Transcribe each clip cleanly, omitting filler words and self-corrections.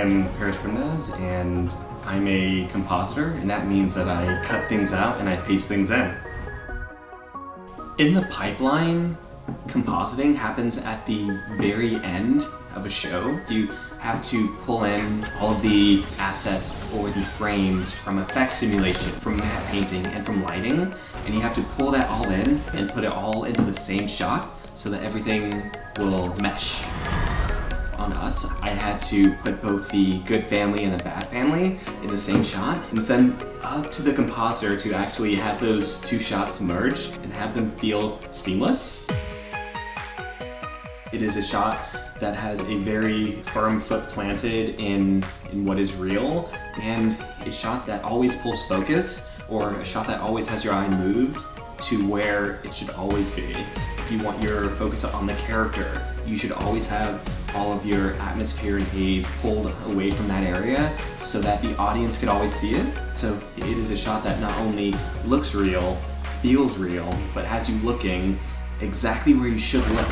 am and I'm a compositor, and that means that I cut things out and I paste things in. In the pipeline, compositing happens at the very end of a show. You have to pull in all of the assets or the frames from effect simulation, from matte painting, and from lighting, and you have to pull that all in and put it all into the same shot so that everything will mesh. On us, I had to put both the good family and the bad family in the same shot, and then up to the compositor to actually have those two shots merge and have them feel seamless. It is a shot that has a very firm foot planted in what is real, and a shot that always pulls focus, or a shot that always has your eye moved to where it should always be. If you want your focus on the character, you should always have all of your atmosphere and haze pulled away from that area so that the audience could always see it. So it is a shot that not only looks real, feels real, but has you looking exactly where you should look.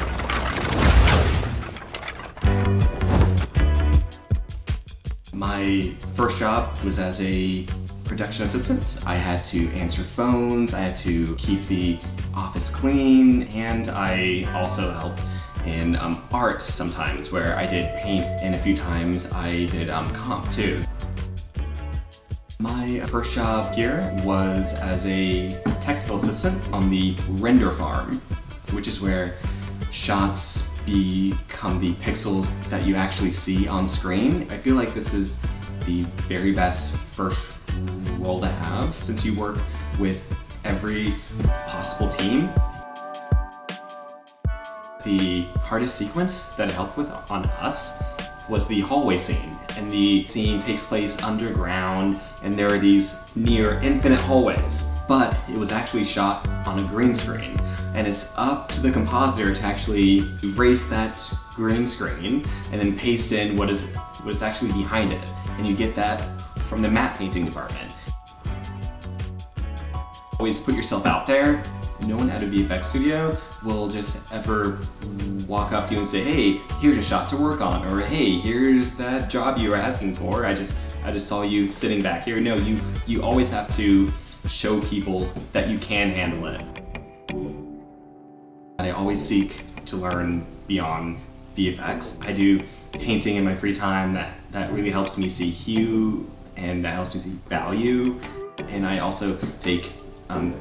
My first job was as a production assistant. I had to answer phones, I had to keep the office clean, and I also helped in art sometimes, where I did paint, and a few times I did comp too. My first job here was as a technical assistant on the render farm, which is where shots become the pixels that you actually see on screen. I feel like this is the very best first role to have, since you work with every possible team. The hardest sequence that it helped with on us was the hallway scene. And the scene takes place underground, and there are these near infinite hallways. But it was actually shot on a green screen. And it's up to the compositor to actually erase that green screen and then paste in what is actually behind it. And you get that from the matte painting department. Always put yourself out there. No one at a VFX studio will just ever walk up to you and say, hey, here's a shot to work on, or hey, here's that job you were asking for. I just saw you sitting back here. No, you always have to show people that you can handle it. I always seek to learn beyond VFX. I do painting in my free time that really helps me see hue, and that helps me see value. And I also take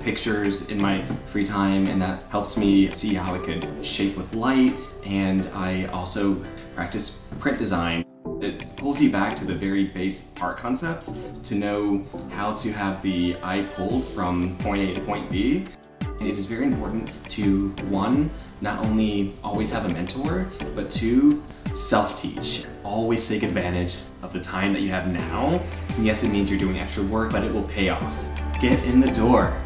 pictures in my free time, and that helps me see how it could shape with light. And I also practice print design. It pulls you back to the very base art concepts to know how to have the eye pulled from point A to point B. It is very important to, one, not only always have a mentor, but two, self-teach. Always take advantage of the time that you have now. And yes, it means you're doing extra work, but it will pay off. Get in the door.